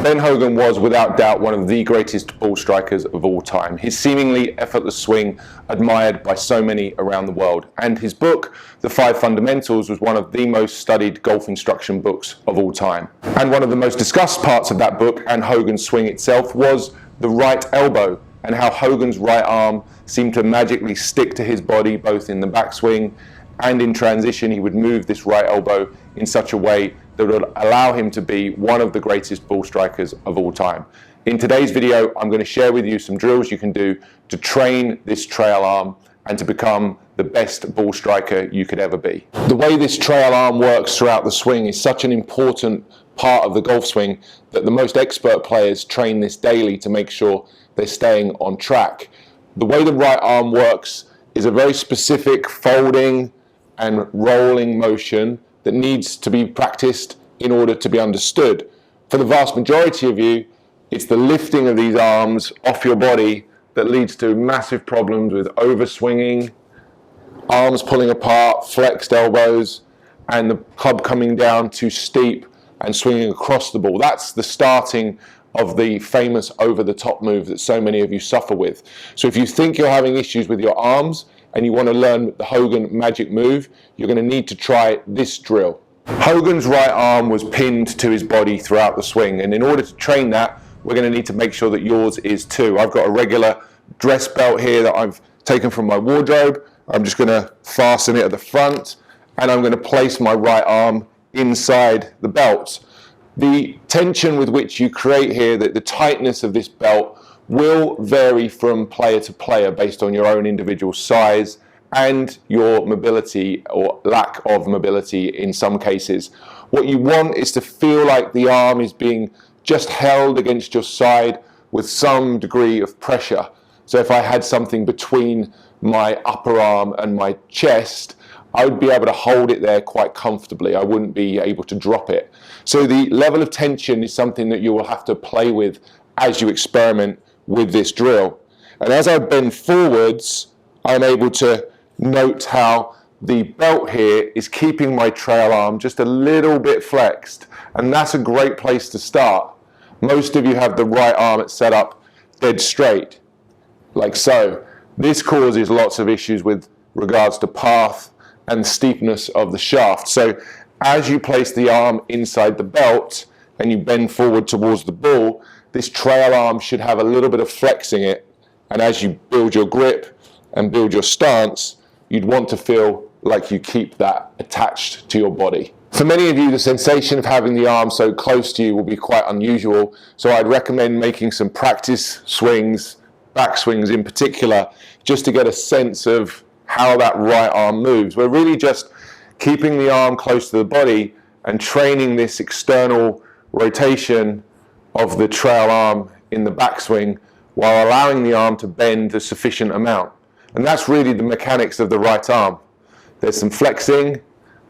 Ben Hogan was without doubt one of the greatest ball strikers of all time. His seemingly effortless swing admired by so many around the world. And his book, The 5 Fundamentals, was one of the most studied golf instruction books of all time. And one of the most discussed parts of that book and Hogan's swing itself was the right elbow, and how Hogan's right arm seemed to magically stick to his body both in the backswing and in transition. He would move this right elbow in such a way that would allow him to be one of the greatest ball strikers of all time. In today's video, I'm going to share with you some drills you can do to train this trail arm and to become the best ball striker you could ever be. The way this trail arm works throughout the swing is such an important part of the golf swing that the most expert players train this daily to make sure they're staying on track. The way the right arm works is a very specific folding and rolling motion that needs to be practiced in order to be understood. For the vast majority of you, it's the lifting of these arms off your body that leads to massive problems with overswinging, arms pulling apart, flexed elbows, and the club coming down too steep and swinging across the ball. That's the starting of the famous over-the-top move that so many of you suffer with. So if you think you're having issues with your arms and you want to learn the Hogan magic move, you're going to need to try this drill. Hogan's right arm was pinned to his body throughout the swing, and in order to train that, we're going to need to make sure that yours is too. I've got a regular dress belt here that I've taken from my wardrobe. I'm just going to fasten it at the front, and I'm going to place my right arm inside the belt. The tension with which you create here, the tightness of this belt, will vary from player to player based on your own individual size and your mobility or lack of mobility in some cases. What you want is to feel like the arm is being just held against your side with some degree of pressure. So if I had something between my upper arm and my chest, I would be able to hold it there quite comfortably. I wouldn't be able to drop it. So the level of tension is something that you will have to play with as you experiment with this drill. And as I bend forwards, I'm able to note how the belt here is keeping my trail arm just a little bit flexed. And that's a great place to start. Most of you have the right arm set up dead straight, like so. This causes lots of issues with regards to path and steepness of the shaft. So as you place the arm inside the belt and you bend forward towards the ball, this trail arm should have a little bit of flex in it. And as you build your grip and build your stance, you'd want to feel like you keep that attached to your body. For many of you, the sensation of having the arm so close to you will be quite unusual. So I'd recommend making some practice swings, back swings in particular, just to get a sense of how that right arm moves. We're really just keeping the arm close to the body and training this external rotation of the trail arm in the backswing while allowing the arm to bend a sufficient amount. And that's really the mechanics of the right arm. There's some flexing,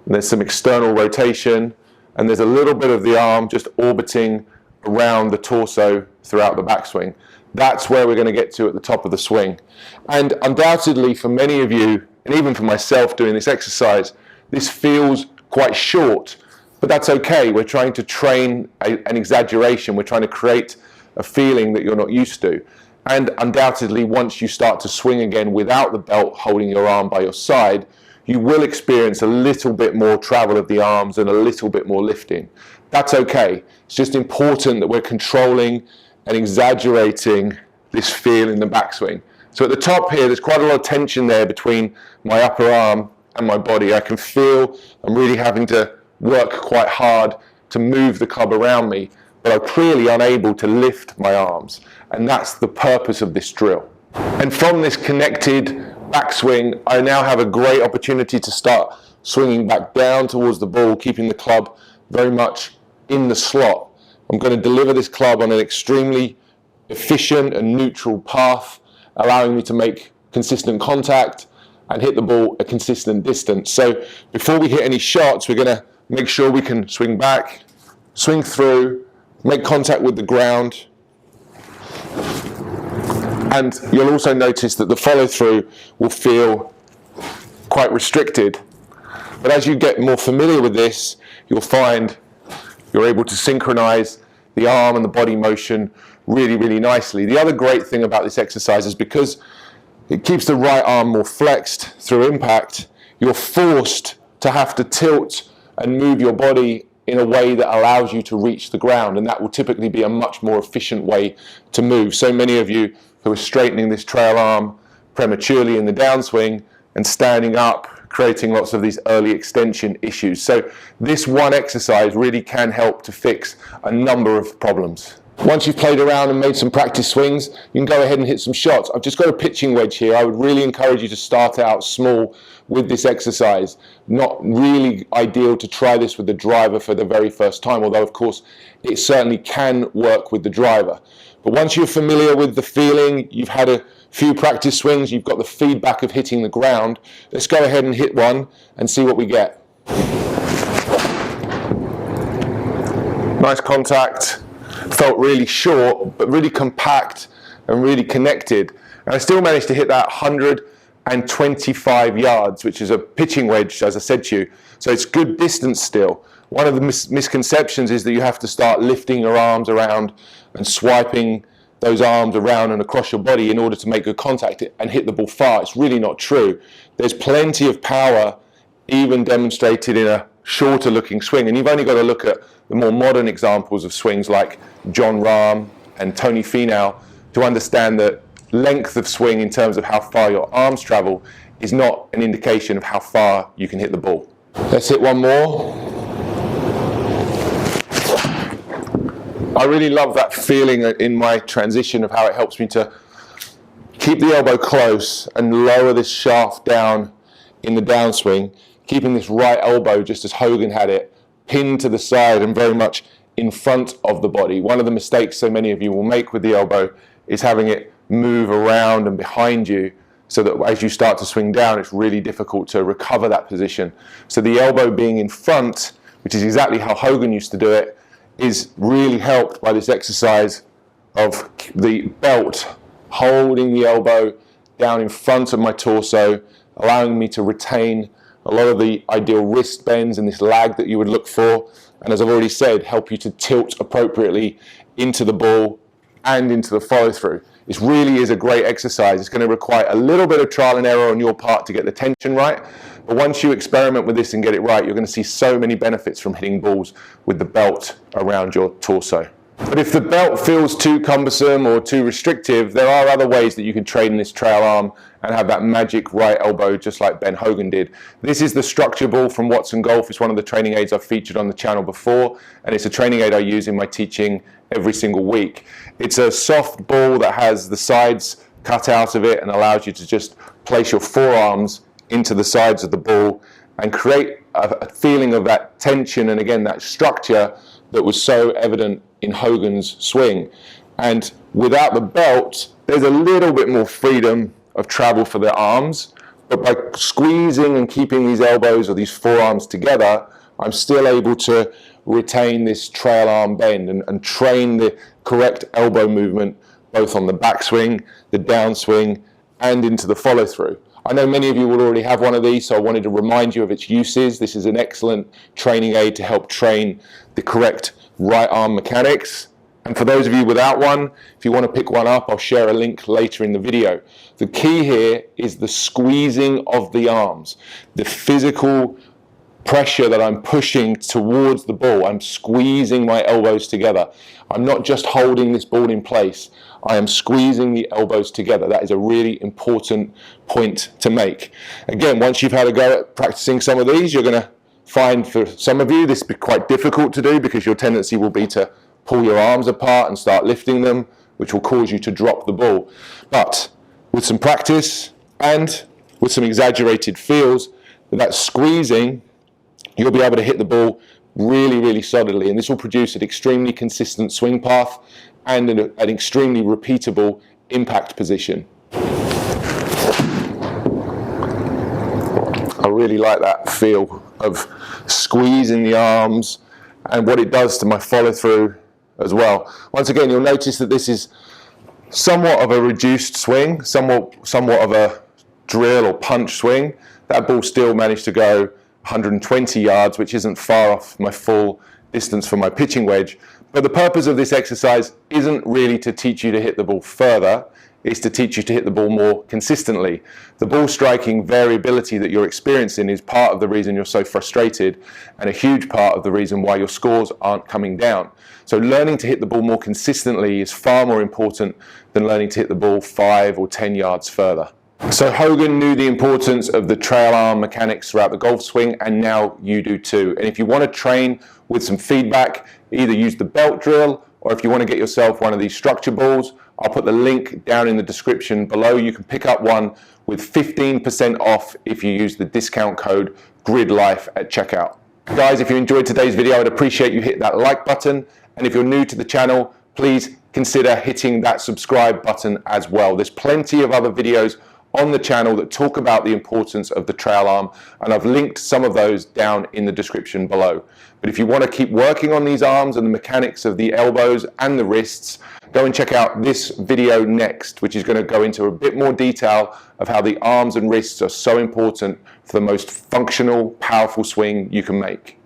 there's some external rotation, and there's a little bit of the arm just orbiting around the torso throughout the backswing. That's where we're going to get to at the top of the swing. And undoubtedly for many of you, and even for myself doing this exercise, this feels quite short, but that's okay. We're trying to train an exaggeration. We're trying to create a feeling that you're not used to. And undoubtedly, once you start to swing again without the belt holding your arm by your side, you will experience a little bit more travel of the arms and a little bit more lifting. That's okay. It's just important that we're controlling and exaggerating this feel in the backswing. So at the top here, there's quite a lot of tension there between my upper arm and my body. I can feel I'm really having to work quite hard to move the club around me, but I'm clearly unable to lift my arms. And that's the purpose of this drill. And from this connected backswing, I now have a great opportunity to start swinging back down towards the ball, keeping the club very much in the slot. I'm going to deliver this club on an extremely efficient and neutral path, allowing me to make consistent contact and hit the ball a consistent distance. So before we hit any shots, we're going to make sure we can swing back, swing through, make contact with the ground. And you'll also notice that the follow through will feel quite restricted. But as you get more familiar with this, you'll find you're able to synchronize the arm and the body motion really, really nicely. The other great thing about this exercise is because it keeps the right arm more flexed through impact, you're forced to have to tilt and move your body in a way that allows you to reach the ground, and that will typically be a much more efficient way to move. So many of you who are straightening this trail arm prematurely in the downswing and standing up, creating lots of these early extension issues. So this one exercise really can help to fix a number of problems. Once you've played around and made some practice swings, you can go ahead and hit some shots. I've just got a pitching wedge here. I would really encourage you to start out small with this exercise. Not really ideal to try this with the driver for the very first time, although of course it certainly can work with the driver. But once you're familiar with the feeling, you've had a few practice swings, you've got the feedback of hitting the ground, let's go ahead and hit one and see what we get. Nice contact. Felt really short, but really compact and really connected. And I still managed to hit that 125 yards, which is a pitching wedge, as I said to you. So it's good distance still. One of the misconceptions is that you have to start lifting your arms around and swiping those arms around and across your body in order to make good contact and hit the ball far. It's really not true. There's plenty of power even demonstrated in a shorter looking swing, and you've only got to look at the more modern examples of swings like John Rahm and Tony Finau to understand that length of swing in terms of how far your arms travel is not an indication of how far you can hit the ball. Let's hit one more. I really love that feeling in my transition of how it helps me to keep the elbow close and lower this shaft down in the downswing, keeping this right elbow, just as Hogan had it, pinned to the side and very much in front of the body. One of the mistakes so many of you will make with the elbow is having it move around and behind you, so that as you start to swing down, it's really difficult to recover that position. So the elbow being in front, which is exactly how Hogan used to do it, is really helped by this exercise of the belt holding the elbow down in front of my torso, allowing me to retain a lot of the ideal wrist bends and this lag that you would look for, and as I've already said, help you to tilt appropriately into the ball and into the follow through. This really is a great exercise. It's going to require a little bit of trial and error on your part to get the tension right, but once you experiment with this and get it right, you're going to see so many benefits from hitting balls with the belt around your torso. But if the belt feels too cumbersome or too restrictive, there are other ways that you can train this trail arm and have that magic right elbow just like Ben Hogan did. This is the structure ball from Watson Golf. It's one of the training aids I've featured on the channel before, and it's a training aid I use in my teaching every single week. It's a soft ball that has the sides cut out of it and allows you to just place your forearms into the sides of the ball and create a feeling of that tension and again that structure that was so evident in Hogan's swing. And without the belt, there's a little bit more freedom of travel for the arms, but by squeezing and keeping these elbows or these forearms together, I'm still able to retain this trail arm bend and train the correct elbow movement both on the backswing, the downswing, and into the follow through. I know many of you will already have one of these, so I wanted to remind you of its uses. This is an excellent training aid to help train the correct right arm mechanics. And for those of you without one, if you want to pick one up, I'll share a link later in the video. The key here is the squeezing of the arms, the physical pressure that I'm pushing towards the ball. I'm squeezing my elbows together. I'm not just holding this ball in place. I am squeezing the elbows together. That is a really important point to make. Again, once you've had a go at practicing some of these, you're going to find for some of you this will be quite difficult to do because your tendency will be to pull your arms apart and start lifting them, which will cause you to drop the ball. But with some practice and with some exaggerated feels, that squeezing, you'll be able to hit the ball really, really solidly, and this will produce an extremely consistent swing path and an extremely repeatable impact position. I really like that feel of squeezing the arms and what it does to my follow through as well. Once again, you'll notice that this is somewhat of a reduced swing, somewhat of a drill or punch swing. That ball still managed to go 120 yards, which isn't far off my full distance for my pitching wedge, But the purpose of this exercise isn't really to teach you to hit the ball further, it's to teach you to hit the ball more consistently. The ball striking variability that you're experiencing is part of the reason you're so frustrated and a huge part of the reason why your scores aren't coming down. So learning to hit the ball more consistently is far more important than learning to hit the ball 5 or 10 yards further. So Hogan knew the importance of the trail arm mechanics throughout the golf swing, and now you do too. And if you want to train with some feedback, either use the belt drill, or if you want to get yourself one of these structure balls, I'll put the link down in the description below. You can pick up one with 15% off if you use the discount code GRIDLIFE at checkout. Guys, if you enjoyed today's video, I'd appreciate you hit that like button. And if you're new to the channel, please consider hitting that subscribe button as well. There's plenty of other videos on the channel that talk about the importance of the trail arm, and I've linked some of those down in the description below. But if you want to keep working on these arms and the mechanics of the elbows and the wrists, go and check out this video next, which is going to go into a bit more detail of how the arms and wrists are so important for the most functional, powerful swing you can make.